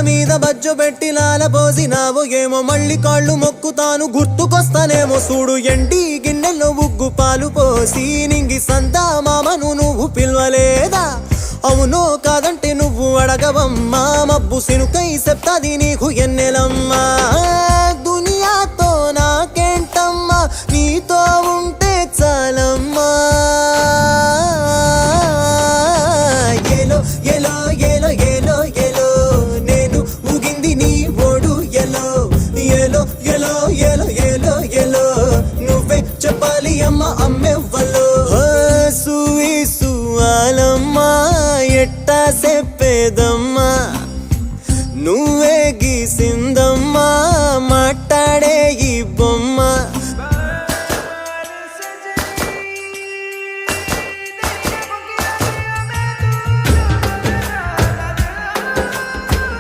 మీద బజ్జు పెట్టి లాల పోసినావు ఏమో మళ్ళీ కాళ్ళు మొక్కుతాను గుర్తుకొస్తానేమో చూడు ఎండి గిన్నెల్లో ఉగ్గు పాలు పోసి నింగి సంతా మామను నువ్వు పిలవలేదా అవునో కాదంటే నువ్వు అడగవమ్మా మబ్బు సినుకై చెప్తాది నీకు ఎన్నెలమ్మా దునియాతో నాకేంటమ్మా నీతో ఉంటే చాలమ్మా ఏలో ఏలో ఏలో ఏలో ఏలో నేను ఊగింది నీ ఓడు ఎలో ఏలో ఏలో ఏలో ఏలో ఏలో నువ్వే చెప్పాలి అమ్మ అమ్మెవ్వలో సువి సువాలమ్మా ఎట్టా చెప్పేదమ్మా నువ్వే గీసిందమ్మా